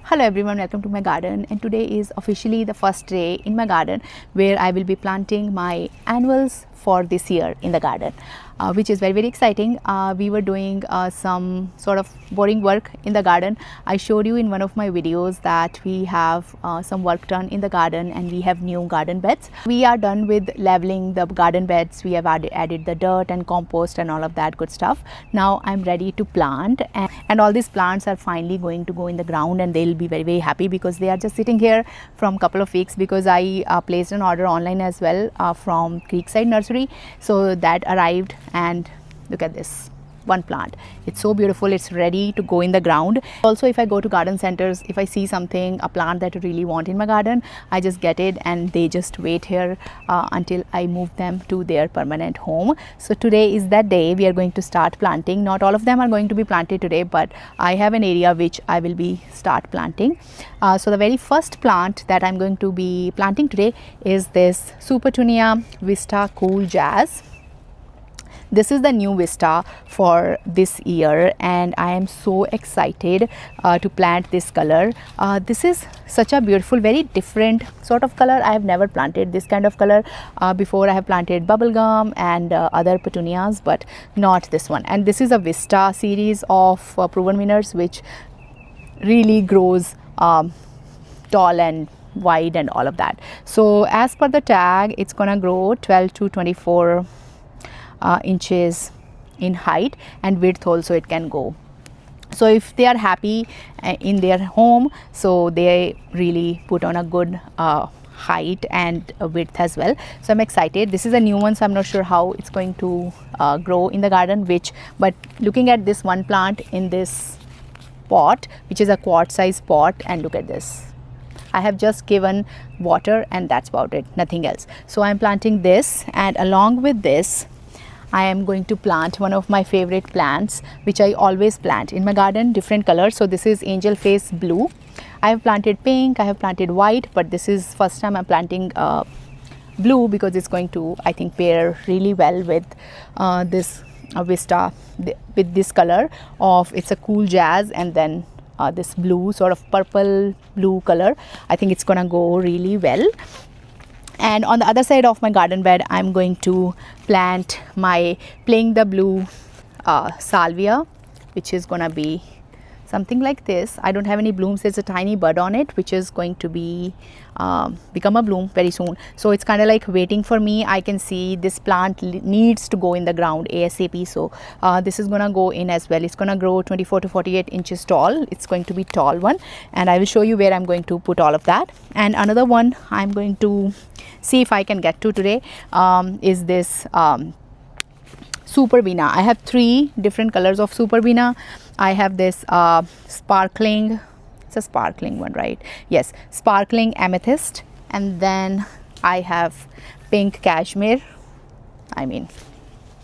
Hello everyone, welcome to my garden, and today is officially the first day in my garden where I will be planting my annuals for this year in the garden, which is very exciting. We were doing some sort of boring work in the garden. I showed you in one of my videos that we have some work done in the garden and we have new garden beds. We are done with leveling the garden beds. We have added the dirt and compost and all of that good stuff. Now I'm ready to plant, and all these plants are finally going to go in the ground, and they'll be very happy because they are just sitting here from a couple of weeks, because I placed an order online as well from Creekside Nursery. So that arrived, and look at this one plant. It's so beautiful. It's ready to go in the ground. Also, if I go to garden centers, if I see something, a plant that I really want in my garden, I just get it and they just wait here until I move them to their permanent home. So today is that day. We are going to start planting. Not all of them are going to be planted today, but I have an area which I will be start planting. So the very first plant that I'm going to be planting today is this Supertunia Vista Cool Jazz. This is the new Vista for this year, and I am so excited to plant this color. This is such a beautiful, very different sort of color. I have never planted this kind of color before. I have planted bubblegum and other petunias, but not this one. And this is a Vista series of proven winners, which really grows tall and wide and all of that. So as per the tag, it's gonna grow 12 to 24 inches in height, and width also it can go. So if they are happy in their home, so they really put on a good height and width as well. So I'm excited. This is a new one, so I'm not sure how it's going to grow in the garden, but looking at this one plant in this pot, which is a quart size pot, and look at this. I have just given water and that's about it, nothing else. So I'm planting this, and along with this I am going to plant one of my favorite plants, which I always plant in my garden, different colors. So this is Angel Face Blue. I have planted pink, I have planted white, but this is first time I'm planting blue, because it's going to, I think, pair really well with this Vista, with this color of, it's a cool jazz, and then this blue, sort of purple blue color. I think it's gonna go really well. And on the other side of my garden bed, I'm going to plant my Playin the Blue Salvia, which is gonna be something like this. I don't have any blooms. There's a tiny bud on it, which is going to be become a bloom very soon. So it's kind of like waiting for me. I can see this plant needs to go in the ground ASAP. So this is gonna go in as well. It's gonna grow 24 to 48 inches tall. It's going to be tall one, and I will show you where I'm going to put all of that. And another one I'm going to see if I can get to today is this Superbena. I have 3 different colors of Superbena. I have this sparkling, it's a sparkling one, right? Yes, sparkling amethyst, and then I have pink cashmere. I mean,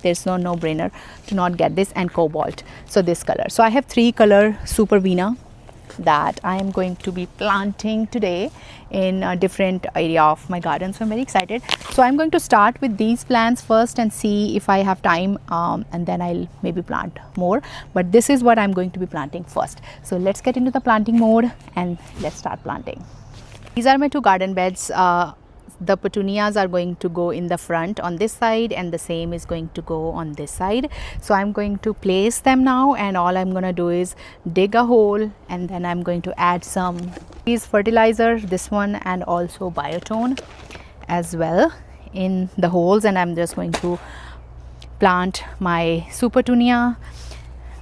there's no brainer to not get this, and cobalt. So this color. So I have 3 color Superbena that I am going to be planting today in a different area of my garden. So I'm very excited. So I'm going to start with these plants first and see if I have time, and then I'll maybe plant more, but this is what I'm going to be planting first. So let's get into the planting mode and let's start planting. These are my 2 garden beds. The petunias are going to go in the front on this side, and the same is going to go on this side. So I'm going to place them now, and all I'm going to do is dig a hole, and then I'm going to add some fertilizer, this one, and also biotone as well in the holes. And I'm just going to plant my Supertunia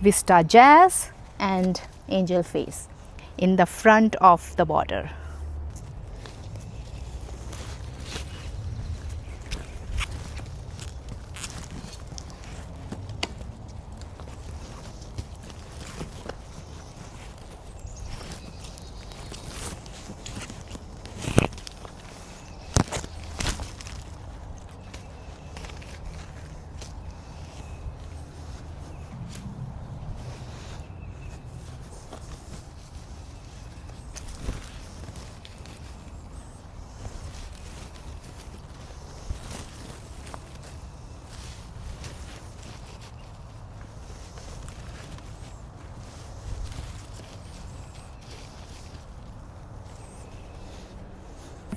Vista Jazz and Angel Face in the front of the border.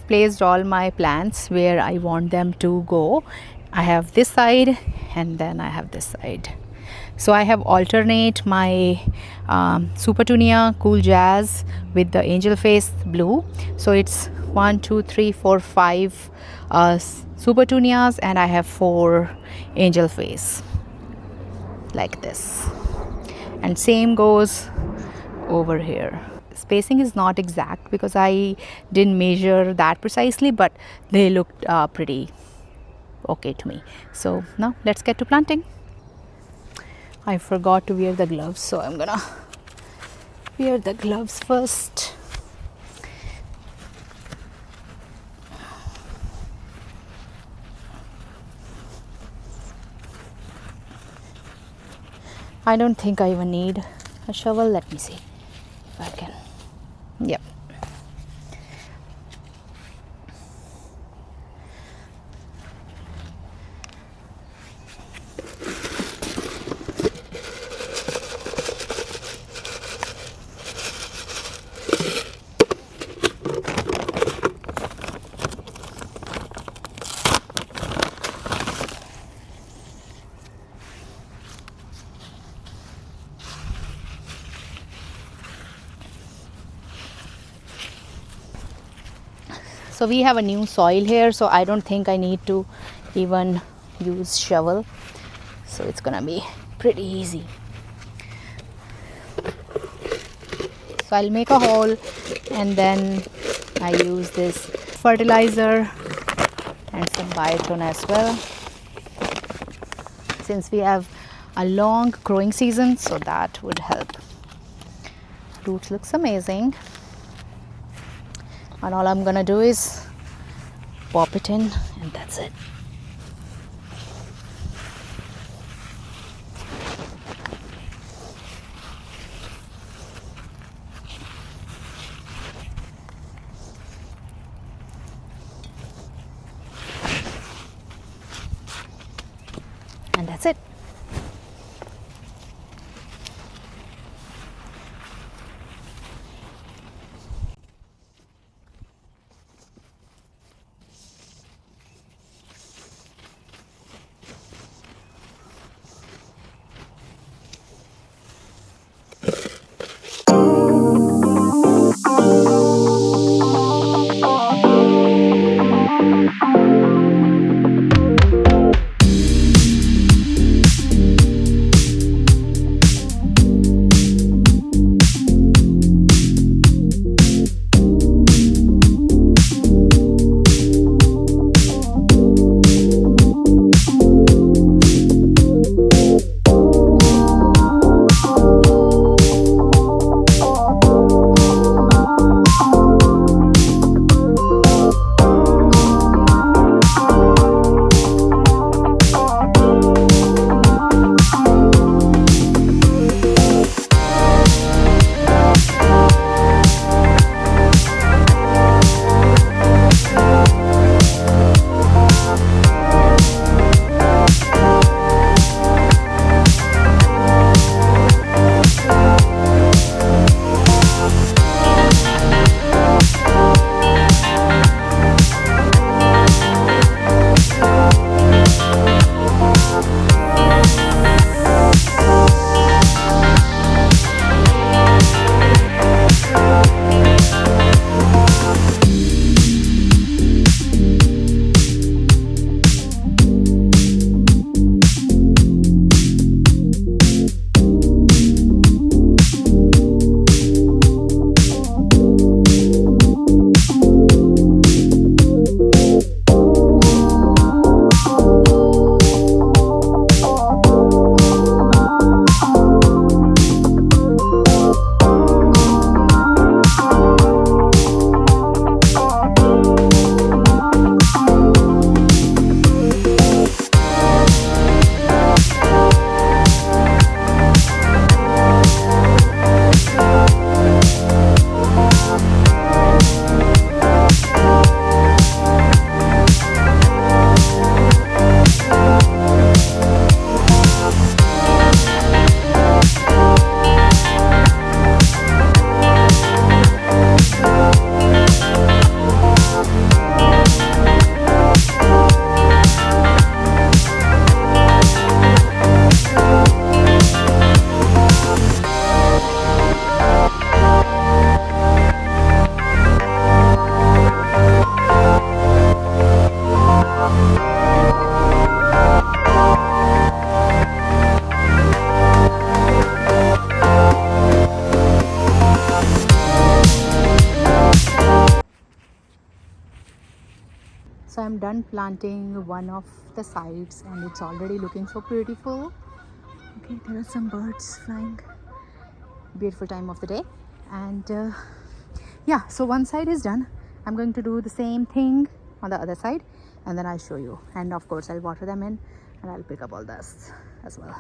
have placed all my plants where I want them to go. I have this side and then I have this side. So I have alternate my Supertunia Cool Jazz with the Angel Face Blue. So it's 1, 2, 3, 4, 5 Supertunias, and I have 4 Angel Face like this. And same goes over here. Spacing is not exact because I didn't measure that precisely, but they looked pretty okay to me. So now let's get to planting. I forgot to wear the gloves, so I'm gonna wear the gloves first. I don't think I even need a shovel. Let me see if I can. Yep. So we have a new soil here, so I don't think I need to even use shovel. So it's gonna be pretty easy. So I'll make a hole and then I use this fertilizer and some biotone as well, since we have a long growing season, so that would help. Roots looks amazing. And all I'm gonna do is pop it in, and that's it. And that's it. am done planting one of the sides and it's already looking so beautiful. Okay, there are some birds flying. Beautiful time of the day. And yeah, so one side is done. I'm going to do the same thing on the other side and then I'll show you. And of course I'll water them in and I'll pick up all this as well.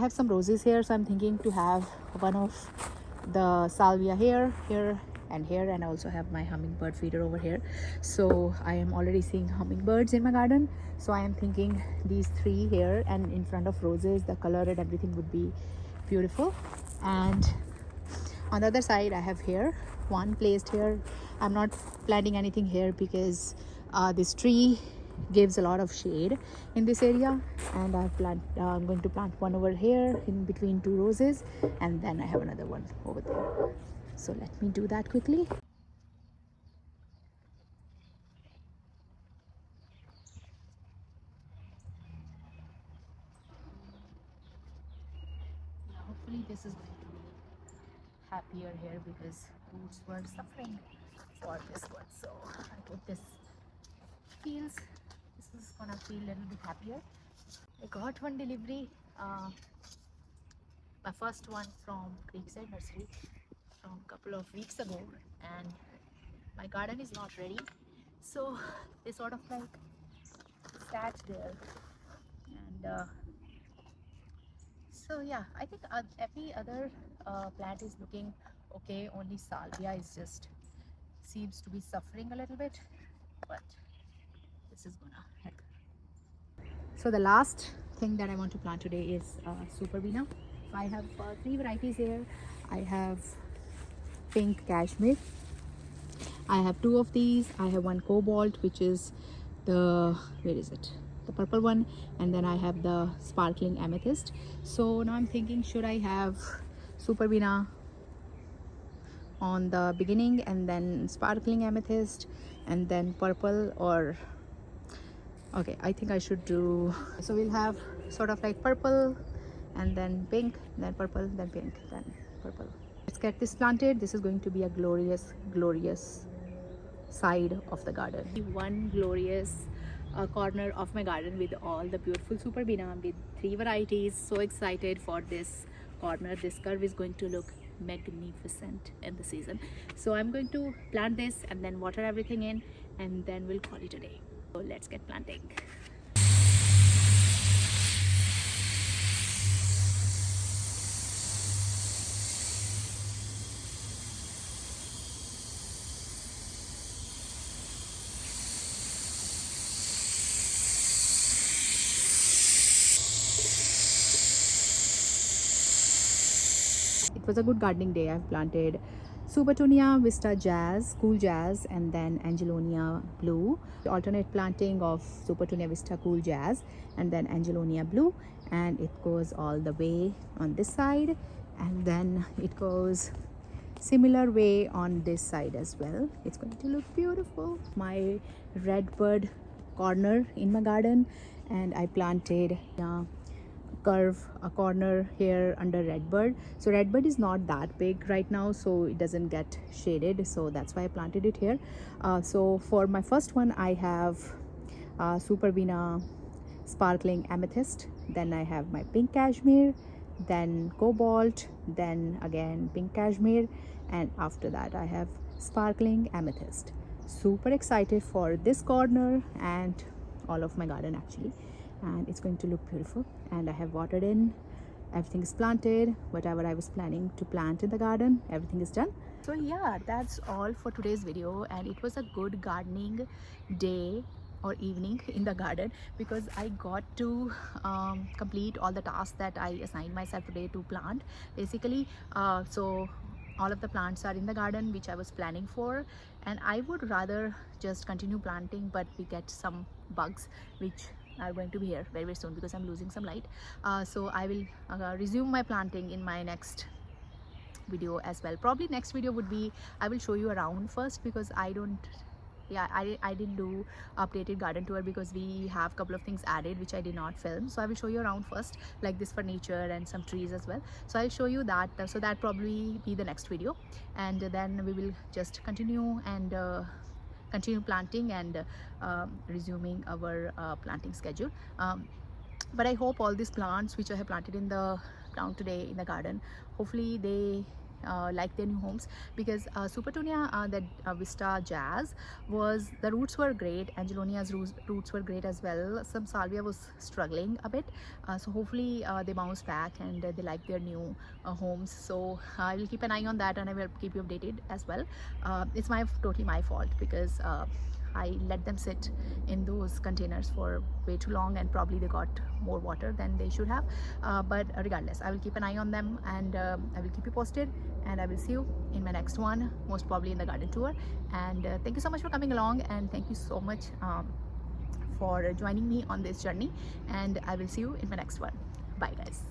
Some roses here, so I'm thinking to have one of the salvia here and I also have my hummingbird feeder over here. So I am already seeing hummingbirds in my garden, so I am thinking these three here and in front of roses, the color and everything would be beautiful. And on the other side I have here one placed here. I'm not planting anything here because this tree gives a lot of shade in this area, and I'm going to plant one over here in between two roses, and then I have another one over there. So let me do that quickly. Hopefully this is going to be happier here because roots were suffering for this one, so I hope this is gonna feel a little bit happier. I got one delivery, my first one from Creekside Nursery from a couple of weeks ago, and my garden is not ready, so they sort of like sat there. And so yeah, I think every other plant is looking okay, only salvia is just seems to be suffering a little bit, but this is gonna help. So the last thing that I want to plant today is Superbena. I have three varieties here. I have pink cashmere, I have two of these, I have one cobalt, which is the the purple one, and then I have the sparkling amethyst. So now I'm thinking, should I have Superbena on the beginning, and then sparkling amethyst, and then purple, or okay, I think I should do, so we'll have sort of like purple and then pink, then purple, then pink, then purple. Let's get this planted. This is going to be a glorious side of the garden. One glorious corner of my garden with all the beautiful Superbena with 3 varieties. So excited for this corner. This curve is going to look magnificent in the season. So I'm going to plant this and then water everything in, and then we'll call it a day. So let's get planting. It was a good gardening day. I've planted Supertunia Vista Cool Jazz, and then Angelonia Blue. The alternate planting of Supertunia Vista Cool Jazz and then Angelonia Blue, and it goes all the way on this side, and then it goes similar way on this side as well. It's going to look beautiful. My redbud corner in my garden, and I planted a corner here under redbud. So redbud is not that big right now, so it doesn't get shaded, so that's why I planted it here. So for my first one, I have Superbena sparkling amethyst, then I have my pink cashmere, then cobalt, then again pink cashmere, and after that I have sparkling amethyst. Super excited for this corner and all of my garden actually, and it's going to look beautiful. And I have watered in, everything is planted, whatever I was planning to plant in the garden, everything is done. So yeah, that's all for today's video, and it was a good gardening day or evening in the garden because I got to complete all the tasks that I assigned myself today to plant basically. So all of the plants are in the garden which I was planning for, and I would rather just continue planting, but we get some bugs which are going to be here very soon because I'm losing some light. So I will resume my planting in my next video as well. Probably next video would be, I will show you around first because I didn't do updated garden tour because we have a couple of things added which I did not film. So I will show you around first, like this furniture and some trees as well. So I'll show you that. So that probably be the next video, and then we will just continue and continue planting and resuming our planting schedule. But I hope all these plants which I have planted in the ground today in the garden, hopefully they like their new homes, because Supertunia Vista Jazz was, the roots were great, Angelonia's roots were great as well. Some Salvia was struggling a bit, so hopefully they bounce back and they like their new homes. So I will keep an eye on that and I will keep you updated as well. It's totally my fault because I let them sit in those containers for way too long and probably they got more water than they should have, but regardless, I will keep an eye on them and I will keep you posted, and I will see you in my next one, most probably in the garden tour. And thank you so much for coming along, and thank you so much for joining me on this journey, and I will see you in my next one. Bye guys.